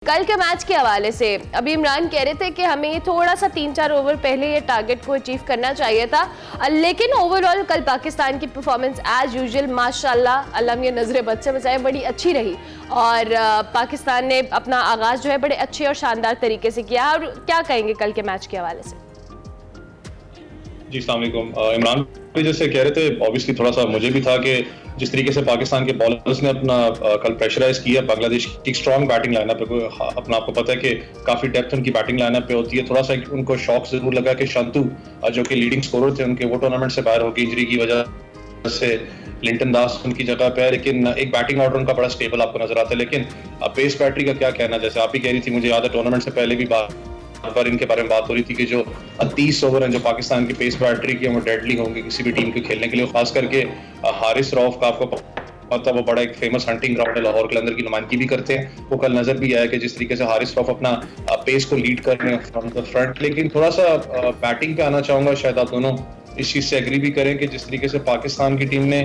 कल के मैच के हवाले से अभी इमरान कह रहे थे कि हमें थोड़ा सा 3-4 ओवर पहले ये टारगेट को अचीव करना चाहिए था, लेकिन ओवरऑल कल पाकिस्तान की परफॉर्मेंस एज यूजुअल माशाल्लाह अल्लाह ये नजरें बद से बचाए बड़ी अच्छी रही और पाकिस्तान ने अपना आगाज जो है बड़े अच्छे और शानदार तरीके से किया। और क्या कहेंगे कल के मैच के हवाले से? जी अस्सलाम वालेकुम। इमरान भाई जैसे कह रहे थे, ऑब्वियसली थोड़ा सा मुझे भी था कि जिस तरीके से पाकिस्तान के बॉलर्स ने अपना कल प्रेशराइज किया बांग्लादेश की स्ट्रॉन्ग बैटिंग लाइनअप पे, अपना आपको पता है कि काफी डेप्थ उनकी बैटिंग लाइनअप पे होती है। थोड़ा सा उनको शॉक जरूर लगा कि शंतु जो कि लीडिंग स्कोरर थे उनके वो टूर्नामेंट से बाहर होकर इंजरी की वजह से लिंटन दास उनकी जगह पे है, लेकिन एक बैटिंग ऑर्डर उनका बड़ा स्टेबल आपको नजर आता है। लेकिन पेस बैटरी का क्या कहना, जैसे आप ही कह रही थी, मुझे याद है टूर्नामेंट से पहले भी बार इनके बारे में बात हो रही थी कि जो 30 ओवर हैं जो पाकिस्तान की पेस बैटरी की वो डेडली होंगे किसी भी टीम के खेलने के लिए। खास करके हारिस रऊफ का आपको पता, वो बड़ा एक फेमस हंटिंग ग्राउंड है लाहौर कलंदर की नुमाइंदगी भी करते हैं। वो कल नजर भी आया कि जिस तरीके से हारिस रऊफ अपना पेस को लीड कर रहे हैं फ्रॉम द फ्रंट। लेकिन थोड़ा सा बैटिंग पे आना चाहूंगा, शायद आप दोनों इस चीज से एग्री भी करें कि जिस तरीके से पाकिस्तान की टीम ने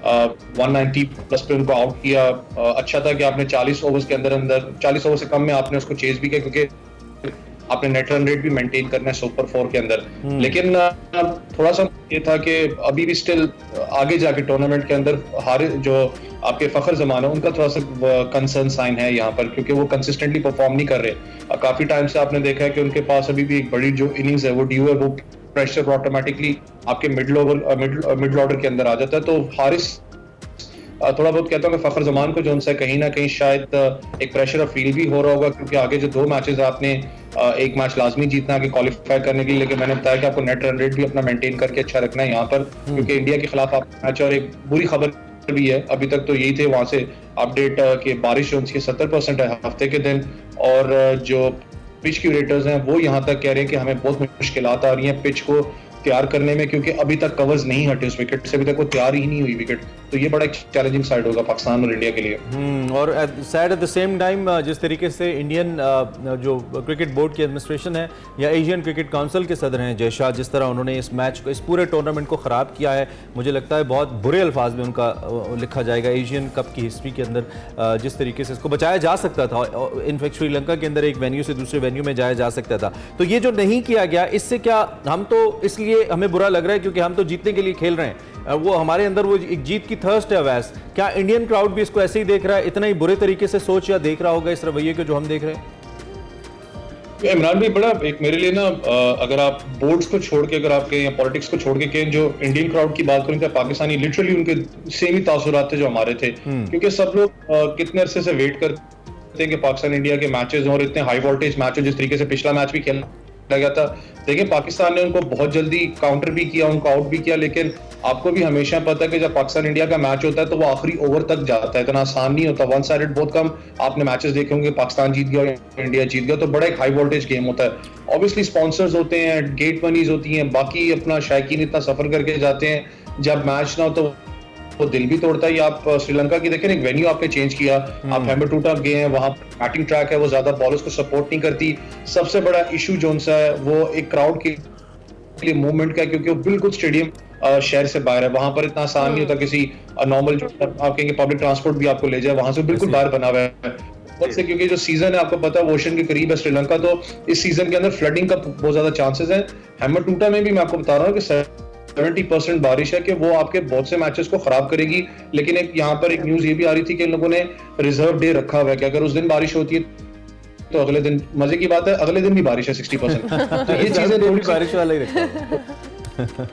190 प्लस पे उनको आउट किया, अच्छा था कि आपने 40 ओवर्स के अंदर 40 ओवर से कम में आपने उसको चेज भी किया, क्योंकि आपने नेट रन रेट भी मेंटेन करना है सुपर 4 के अंदर। लेकिन थोड़ा सा ये था कि अभी भी स्टिल आगे जाके टूर्नामेंट के अंदर हारे जो आपके फखर जमान है उनका थोड़ा सा कंसर्न साइन है यहाँ पर, क्योंकि वो कंसिस्टेंटली परफॉर्म नहीं कर रहे। काफी टाइम से आपने देखा है कि उनके पास अभी भी एक बड़ी जो इनिंग्स है वो ड्यू है, वो प्रेशर ऑटोमेटिकली आपके मिडिल ऑर्डर के अंदर आ जाता है। तो हारिस थोड़ा बहुत कहता हूँ कि फखर जमान को जो उनसे कहीं ना कहीं शायद एक प्रेशर फील भी हो रहा होगा, क्योंकि आगे जो 2 मैचेस आपने एक मैच लाजमी जीतना है क्वालिफाई करने के लिए। लेकिन मैंने बताया कि आपको नेट रन रेट भी अपना मेंटेन करके अच्छा रखना है यहाँ पर, क्योंकि इंडिया के खिलाफ आप मैच, और एक बुरी खबर भी है अभी तक तो यही थे वहां से अपडेट कि बारिश उनकी 70% है हफ्ते के दिन, और जो पिच क्यूरेटर्स हैं वो यहाँ तक कह रहे हैं कि हमें बहुत मुश्किलात आ रही हैं पिच को तैयार करने में, क्योंकि अभी तक कवर्स नहीं हटे उस विकेट से, अभी तक वो तैयार ही नहीं हुई विकेट। तो ये बड़ा एक चैलेंजिंग साइड होगा पाकिस्तान और इंडिया के लिए। और sad at the same time जिस तरीके से इंडियन जो क्रिकेट बोर्ड की एडमिनिस्ट्रेशन है या एशियन क्रिकेट काउंसिल के सदर हैं जय शाह, जिस तरह उन्होंने इस मैच को, इस पूरे टूर्नामेंट को ख़राब किया है, मुझे लगता है बहुत बुरे अल्फाज में उनका लिखा जाएगा एशियन कप की हिस्ट्री के अंदर। जिस तरीके से इसको बचाया जा सकता था, इनफैक्ट श्रीलंका के अंदर एक वेन्यू से दूसरे वेन्यू में जाया जा सकता था, तो ये जो नहीं किया गया, इससे क्या हम तो इसलिए हमें बुरा लग रहा है क्योंकि हम तो जीतने के लिए खेल रहे हैं, वो हमारे अंदर वो एक जीत की थर्स्ट है। वैस क्या इंडियन क्राउड भी इसको ऐसे ही देख रहा है, इतना ही बुरे तरीके से सोच या देख रहा होगा इस रवैये को जो हम देख रहे हैं? इमरान भाई, बड़ा एक मेरे लिए ना, अगर आप बोर्ड्स को छोड़ के, अगर आपके या पॉलिटिक्स को छोड़ के कहें, जो इंडियन क्राउड की बात करें तो पाकिस्तानी लिटरली उनके सेम ही तासुरात थे जो हमारे थे, क्योंकि सब लोग कितने अरसे से वेट करते हैं कि पाकिस्तान इंडिया के मैचेस और इतने हाई वोल्टेज मैच हो, जिस तरीके से पिछला मैच भी खेला गया था। देखिए पाकिस्तान ने उनको बहुत जल्दी काउंटर भी किया, उनको आउट भी किया, लेकिन आपको भी हमेशा पता है कि जब पाकिस्तान इंडिया का मैच होता है तो वो आखिरी ओवर तक जाता है, इतना आसान नहीं होता। वन साइडेड बहुत कम आपने मैचेस देखे होंगे पाकिस्तान जीत गया या इंडिया जीत गया, तो बड़ा एक हाई वोल्टेज गेम होता है। ऑब्वियसली स्पॉन्सर्स होते हैं, गेट मनीज होती हैं, बाकी अपना शायकीन इतना सफर करके जाते हैं, जब मैच ना हो तो वो दिल भी तोड़ता है। आप श्रीलंका की देखें, एक वेन्यू आपने चेंज किया, आप हेम्बरटूटा गए हैं, वहां बैटिंग ट्रैक है, वो ज्यादा बॉलर्स को सपोर्ट नहीं करती। सबसे बड़ा इशू जो सा है वो एक क्राउड के लिए मूवमेंट का है, क्योंकि वो बिल्कुल स्टेडियम शहर से बाहर है, वहां पर इतना आसान नहीं होता किसी नॉर्मल जो आप कहेंगे पब्लिक ट्रांसपोर्ट भी आपको ले जाए, वहां से बिल्कुल बाहर बना हुआ है से, क्योंकि जो सीजन है आपको पता है ओशन के करीब है श्रीलंका, तो इस सीजन के अंदर फ्लडिंग का बहुत ज्यादा चांसेस है। हेम्बरटूटा में भी मैं आपको बता रहा हूँ कि 70% बारिश है कि वो आपके बहुत से मैचेस को खराब करेगी। लेकिन एक यहाँ पर एक न्यूज ये भी आ रही थी कि इन लोगों ने रिजर्व डे रखा हुआ है कि अगर उस दिन बारिश होती है तो अगले दिन, मजे की बात है, अगले दिन भी बारिश है 60%। तो ये चीजें थोड़ी बारिश वाला ही रखा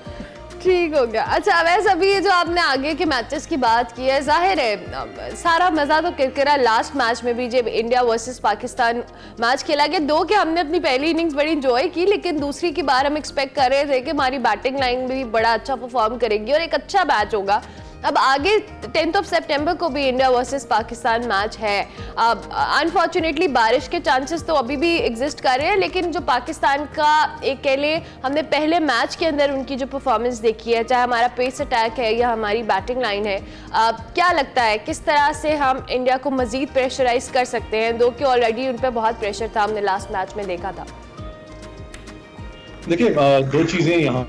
ठीक हो गया। अच्छा वैसे अभी ये जो आपने आगे के मैचेस की बात की है, जाहिर है सारा मजा तो किरकिरा लास्ट मैच में भी जब इंडिया वर्सेस पाकिस्तान मैच खेला गया, 2 के हमने अपनी पहली इनिंग्स बड़ी इंजॉय की, लेकिन दूसरी की बार हम एक्सपेक्ट कर रहे थे कि हमारी बैटिंग लाइन भी बड़ा अच्छा परफॉर्म करेगी और एक अच्छा मैच होगा। अब आगे 10 सितंबर को भी इंडिया वर्सेस पाकिस्तान मैच है। अब अनफॉर्चुनेटली बारिश के चांसेस तो अभी भी एग्जिस्ट कर रहे हैं, लेकिन जो पाकिस्तान का एक कह ले हमने पहले मैच के अंदर उनकी जो परफॉर्मेंस देखी है, चाहे हमारा पेस अटैक है या हमारी बैटिंग लाइन है, क्या लगता है किस तरह से हम इंडिया को मजीद प्रेशराइज कर सकते हैं, दो कि ऑलरेडी उन पर बहुत प्रेशर था, हमने लास्ट मैच में देखा था। देखिए 2 चीजें यहाँ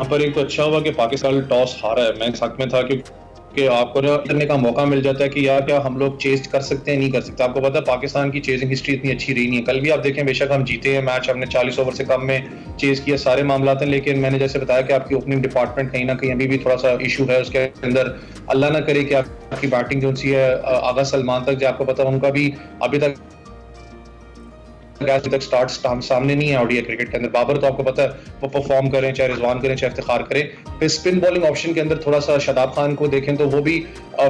पर, एक तो अच्छा हुआ कि पाकिस्तान टॉस हारा है, मैं हक में था कि कि आपको ना करने का मौका मिल जाता है कि यार क्या हम लोग चेज कर सकते हैं, नहीं कर सकते। आपको पता है पाकिस्तान की चेजिंग हिस्ट्री इतनी अच्छी रही नहीं है। कल भी आप देखें, बेशक हम जीते हैं मैच, हमने 40 ओवर से कम में चेज किया, सारे मामला हैं, लेकिन मैंने जैसे बताया कि आपकी ओपनिंग डिपार्टमेंट कहीं ना कहीं अभी भी थोड़ा सा इशू है उसके अंदर। अल्लाह ना करे कि आपकी बैटिंग जो सी है आगा सलमान तक, जो आपको पता है उनका भी अभी तक स्टार्ट सामने नहीं है ओडीआई क्रिकेट के अंदर। बाबर तो आपको पता है वो परफॉर्म करें, चाहे रिजवान करें, चाहे इफ्तिखार करें। फिर स्पिन बॉलिंग ऑप्शन के अंदर थोड़ा सा शादाब खान को देखें तो वो भी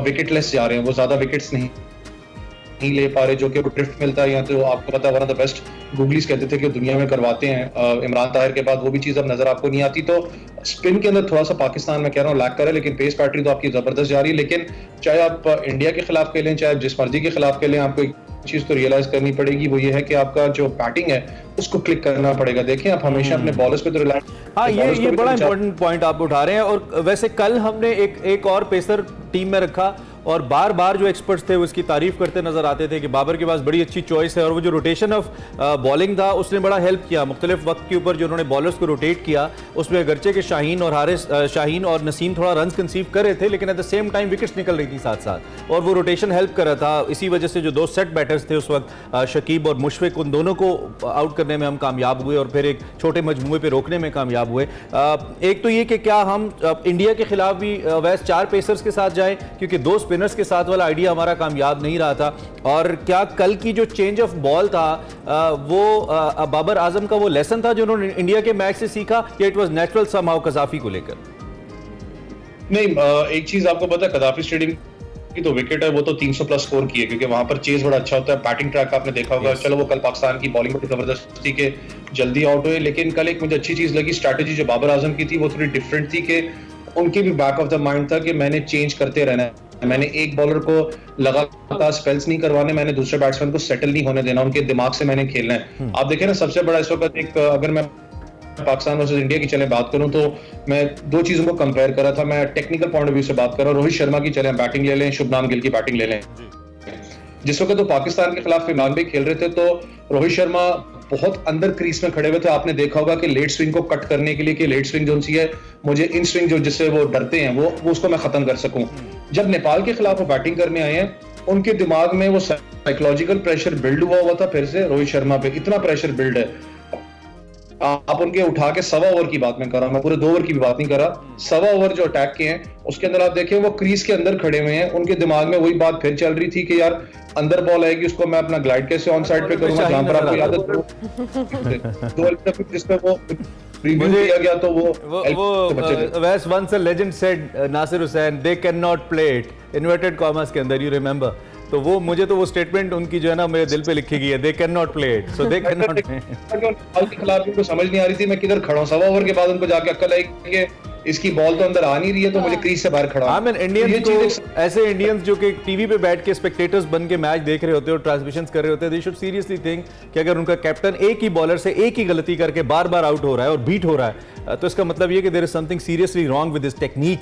विकेटलेस जा रहे हैं, वो ज्यादा विकेट्स नहीं ले पा रहे, जो कि वो ड्रिफ्ट मिलता है। या तो आपको पता है one of the best googlies कहते थे कि दुनिया में करवाते हैं इमरान ताहिर के बाद, वो भी चीज अब नजर आपको नहीं आती। तो स्पिन के अंदर थोड़ा सा पाकिस्तान में कह रहा हूँ लैक करे, लेकिन पेस बैटरी तो आपकी जबरदस्त जा रही है। लेकिन चाहे आप इंडिया के खिलाफ खेलें, चाहे जिस मर्जी के खिलाफ खेलें, आपको एक चीज तो रियलाइज करनी पड़ेगी, वो ये है कि आपका जो बैटिंग है उसको क्लिक करना पड़ेगा। देखें आप हमेशा अपने बॉलर्स पे तो रिलाय। हाँ, ये बड़ा इंपॉर्टेंट पॉइंट आप उठा रहे हैं। और वैसे कल हमने एक और पेसर टीम में रखा और बार बार जो एक्सपर्ट्स थे वो इसकी तारीफ करते नजर आते थे कि बाबर के पास बड़ी अच्छी चॉइस है। और वो जो रोटेशन ऑफ बॉलिंग था उसने बड़ा हेल्प किया मुख्तलिफ वक्त के ऊपर, जो उन्होंने बॉलर्स को रोटेट किया उसमें अगरचे के शाहीन और हारिस शाहीन और नसीम थोड़ा रन कंसीव कर रहे थे, लेकिन at the same time wickets निकल रही थी साथ साथ, और वो रोटेशन हेल्प कर रहा था। इसी वजह से जो दो सेट बैटर्स थे उस वक्त शकीब और मुशफिक, उन दोनों को आउट करने में हम कामयाब हुए और फिर एक छोटे मजमूए पर रोकने में कामयाब हुए। एक तो ये कि क्या हम इंडिया के खिलाफ भी वैसे 4 पेसर्स के साथ जाएं, क्योंकि 2 स्पिनर्स के साथ वाला आइडिया हमारा कामयाब नहीं रहा था। और क्या कल की जो चेंज ऑफ बॉल था वो बाबर आजम का वो लेसन था जो उन्होंने इंडिया के मैच से सीखा, या it was natural somehow Gaddafi को लेकर? नहीं, एक चीज आपको पता है, कदाफी स्टेडियम की तो विकेट है वो तो 300 प्लस स्कोर की है, क्योंकि वहां पर चेज बड़ा अच्छा होता है। बैटिंग ट्रैक आपने देखा होगा। चलो वो कल पाकिस्तान की बॉलिंग बड़ी जबरदस्त थी कि जल्दी आउट हुए, लेकिन कल एक मुझे अच्छी चीज लगी, स्ट्रैटेजी जो बाबर आजम की थी वो थोड़ी डिफरेंट थी कि उनके भी बैक ऑफ द माइंड था कि मैंने चेंज करते रहना है, मैंने एक बॉलर को लगातार स्पेल्स नहीं करवाने, मैंने दूसरे बैट्समैन को सेटल नहीं होने देना, उनके दिमाग से मैंने खेलना है। आप देखें ना, सबसे बड़ा इस वक्त एक, अगर मैं पाकिस्तान वर्सेस इंडिया की चले बात करूं तो मैं 2 चीजों को कंपेयर कर रहा था। मैं टेक्निकल पॉइंट ऑफ व्यू से बात कर रहा हूं, रोहित शर्मा की चले बैटिंग ले लें, शुभनाम गिल की बैटिंग ले लें। जिस वक्त तो पाकिस्तान के खिलाफ इमरान भाई खेल रहे थे तो रोहित शर्मा बहुत अंदर क्रीज में खड़े हुए थे। आपने देखा होगा कि लेट स्विंग को कट करने के लिए कि लेट स्विंग जो सी है, मुझे इन स्विंग जो जिससे वो डरते हैं वो उसको मैं खत्म कर सकूं। जब नेपाल के खिलाफ वो बैटिंग करने आए हैं, उनके दिमाग में वो साइकोलॉजिकल प्रेशर बिल्ड हुआ था फिर से रोहित शर्मा पे, इतना प्रेशर बिल्ड है। आप उनके उठा के 1.25 ओवर की बात मैं कर रहा हूं, मैं पूरे 2 ओवर की भी बात नहीं कर रहा। 1.25 ओवर जो अटैक के हैं उसके अंदर आप देखें वो क्रीज के अंदर खड़े हुए हैं, उनके दिमाग में वही बात फिर चल रही थी कि यार अंदर बॉल आएगी उसको मैं अपना ग्लाइड कैसे ऑन साइड पे करूंगा, जहां पर आपको याद है जिसपे वो रिव्यू किया गया तो वो was once a legend said Nasser Hussain, they can not play it, inverted commas के अंदर, यू रिमेंबर? तो वो मुझे तो वो स्टेटमेंट उनकी जो है ना मेरे दिल पे लिखी गई है, दे can not play it, so they can not. Ball के खिलाफ उनको समझ नहीं आ रही थी मैं किधर खड़ा हूं। 1.25 ओवर के बाद उनको जाके अक्ल आई कि इसकी बॉल तो अंदर आ नहीं रही है, तो मुझे क्रीज से बाहर खड़ा हूं। इंडियंस को, ऐसे इंडियंस जो कि टीवी पे बैठ के स्पेक्टेटर्स बन के मैच देख रहे होते हैं और ट्रांसमिशंस कर रहे होते हैं, दे शुड सीरियसली थिंक कि अगर उनका कैप्टन एक ही बॉलर से एक ही गलती करके बार बार आउट हो रहा है और बीट हो रहा है, तो इसका मतलब ये कि there is something seriously wrong with this technique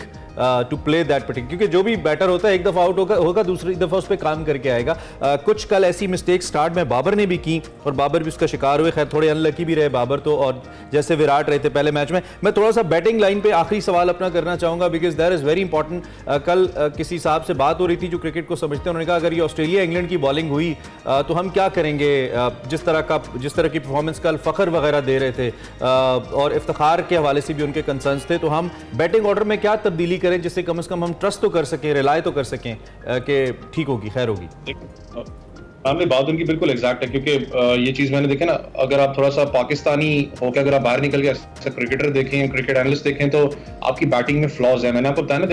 to play that particular, क्योंकि जो भी बैटर होता है एक दफा आउट होगा दूसरी दफा उस पर काम करके आएगा। कुछ कल ऐसी मिस्टेक स्टार्ट में बाबर ने भी की और बाबर भी उसका शिकार हुए। खैर थोड़े अनलकी भी रहे बाबर तो, और जैसे विराट रहे थे पहले मैच में। मैं थोड़ा सा बैटिंग लाइन पे आखिरी सवाल अपना करना चाहूंगा, because that is very important. कल किसी साहब से बात हो रही थी जो क्रिकेट को समझते हैं, उन्होंने कहा अगर ये ऑस्ट्रेलिया इंग्लैंड की बॉलिंग हुई तो हम क्या करेंगे, जिस तरह की परफॉर्मेंस कल फखर वगैरह दे रहे थे और इफ्तिखार के हवाले से भी उनके कंसर्न्स थे, तो हम बैटिंग ऑर्डर में क्या तब्दीली करें जिससे कम से कम हम ट्रस्ट तो कर सकें, रिलाय तो कर सकें कि ठीक होगी, खैर होगी। आपने बात उनकी बिल्कुल एग्जैक्ट है, क्योंकि ये चीज मैंने देखा ना, अगर आप थोड़ा सा पाकिस्तानी होकर अगर आप बाहर निकल के क्रिकेटर देखें, क्रिकेट एनालिस्ट देखें, तो आपकी बैटिंग में फ्लॉज है। मैंने आपको बताया ना,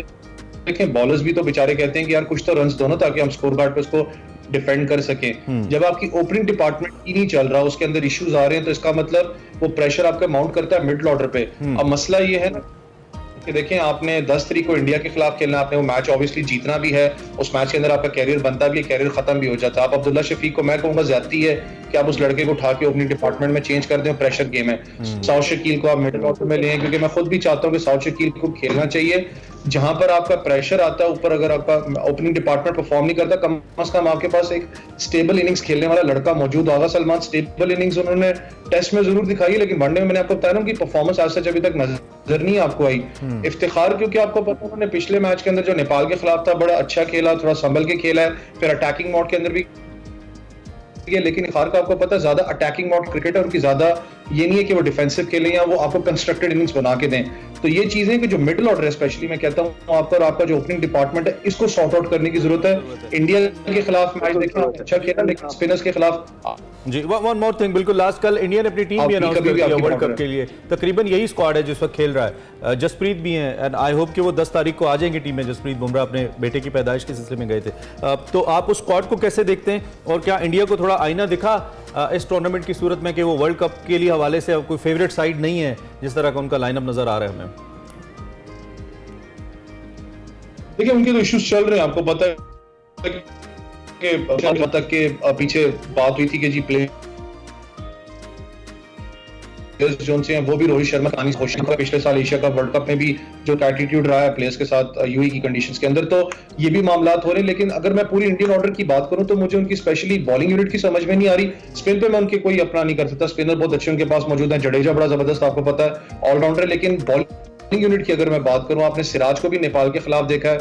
देखें बॉलर्स भी तो बेचारे कहते हैं कि यार कुछ तो रन्स दो ना ताकि हम स्कोर कार्ड पे उसको डिफेंड कर सकें। जब आपकी ओपनिंग डिपार्टमेंट ही नहीं चल रहा, उसके अंदर इश्यूज आ रहे हैं, तो इसका मतलब वो प्रेशर आपका माउंट करता है मिडिल ऑर्डर पे। अब मसला ये है ना कि देखें आपने 10 तारीख को इंडिया के खिलाफ खेलना, आपने वो मैच ऑब्वियसली जीतना भी है, उस मैच के अंदर आपका कैरियर बनता भी है, कैरियर खत्म भी हो जाता है। आप अब्दुल्ला शफीक को मैं कहूंगा ज्यादती है कि आप उस लड़के को उठा के ओपनिंग डिपार्टमेंट में चेंज कर दें, प्रेशर गेम है। साउथ शकील को आप मिडिल ऑर्डर में लें, क्योंकि मैं खुद भी चाहता हूं कि साउथ शकील को खेलना चाहिए, जहां पर आपका प्रेशर आता है ऊपर, अगर आपका ओपनिंग डिपार्टमेंट परफॉर्म नहीं करता, कम से कम आपके पास एक स्टेबल इनिंग्स खेलने वाला लड़का मौजूद होगा। सलमान स्टेबल इनिंग्स उन्होंने टेस्ट में जरूर दिखाई, लेकिन वनडे में मैंने आपको बताया ना उनकी परफॉर्मेंस आज तक अभी तक नजर नहीं आपको आई। इफ्तिखार, क्योंकि आपको पता है उन्होंने पिछले मैच के अंदर जो नेपाल के खिलाफ था बड़ा अच्छा खेला, थोड़ा संभल के खेला है, फिर अटैकिंग मोड के अंदर भी, लेकिन इफ्तिखार का आपको पता है ज्यादा अटैकिंग मोड क्रिकेट है, उनकी ज्यादा ये नहीं है कि वो डिफेंसिव खेलें या वो आपको कंस्ट्रक्टेड इनिंग्स बना के दें। तो ये चीजें कि जो मिडिल ऑर्डर है स्पेशली मैं कहता हूँ आपका, और आपका जो ओपनिंग डिपार्टमेंट है, इसको सॉर्ट आउट करने की जरूरत है। इंडिया के खिलाफ मैच देखा अच्छा खेला, लेकिन स्पिनर्स के खिलाफ जी वन मोर थिंग, बिल्कुल लास्ट, कल इंडिया ने अपनी टीम भी अनाउंस कर दिया वर्ल्ड कप के लिए। तकरीबन यही स्क्वाड है जिस वक्त खेल रहा है। जसप्रीत भी हैं एंड आई होप कि वो 10 तारीख को आ जाएंगे टीम में। जसप्रीत बुमराह अपने बेटे की पैदाइश के सिलसिले में गए थे। तो आप उस स्क्वाड को कैसे देखते हैं, और क्या इंडिया को थोड़ा आईना दिखा इस टूर्नामेंट की सूरत में कि वो वर्ल्ड कप के लिए हवाले से कोई फेवरेट साइड नहीं है जिस तरह का उनका लाइनअप नजर आ रहा है हमें? देखिए उनके तो इश्यूज चल रहे हैं, आपको पता है कि तक के पीछे बात हुई थी कि जी प्लेयर्स जो से हैं वो भी रोहित शर्मा कहानी घोषणा कर, पिछले साल एशिया कप वर्ल्ड कप में भी जो एटीट्यूड रहा है प्लेयर्स के साथ यूएई की कंडीशंस के अंदर, तो ये भी मामला हो रहे हैं। लेकिन अगर मैं पूरी इंडियन ऑर्डर की बात करूं तो मुझे उनकी स्पेशली बॉलिंग यूनिट की समझ में नहीं आ रही। स्पिन पे मैं उनके कोई अपना नहीं कर सकता, स्पिनर बहुत अच्छे उनके पास मौजूद है, जडेजा बड़ा जबरदस्त आपको पता है ऑलराउंडर, लेकिन बॉलिंग यूनिट की अगर मैं बात करूं, आपने सिराज को भी नेपाल के खिलाफ देखा है,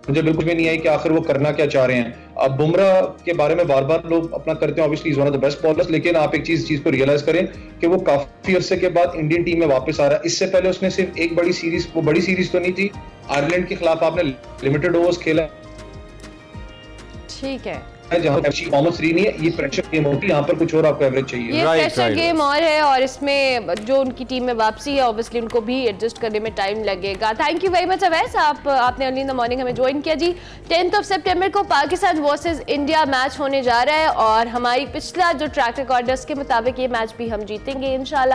मुझे बिल्कुल भी नहीं आई कि आखिर वो करना क्या चाह रहे हैं। अब बुमराह के बारे में बार बार लोग अपना करते हैं, obviously is one of the best bowlers, लेकिन आप एक चीज को रियलाइज करें कि वो काफी अरसे के बाद इंडियन टीम में वापस आ रहा है। इससे पहले उसने सिर्फ एक बड़ी सीरीज, वो बड़ी सीरीज तो नहीं थी, आयरलैंड के खिलाफ आपने लिमिटेड ओवर्स खेला, ठीक है, जहां अच्छी परफॉर्मेंस रही नहीं है। ये प्रेशर गेम होती है, यहाँ पर कुछ और आपको एवरेज चाहिए। ये प्रेशर गेम और है, और इसमें जो उनकी टीम में वापसी है ऑब्वियसली उनको भी एडजस्ट करने में टाइम लगेगा। Thank you very much Awais, आपने अर्ली इन द मॉर्निंग हमें ज्वाइन किया जी। 10 सितंबर को पाकिस्तान वर्सेस इंडिया मैच होने जा रहा है, और हमारी पिछला जो ट्रैक रिकॉर्ड है उसके मुताबिक ये मैच भी हम जीतेंगे इंशाल्लाह।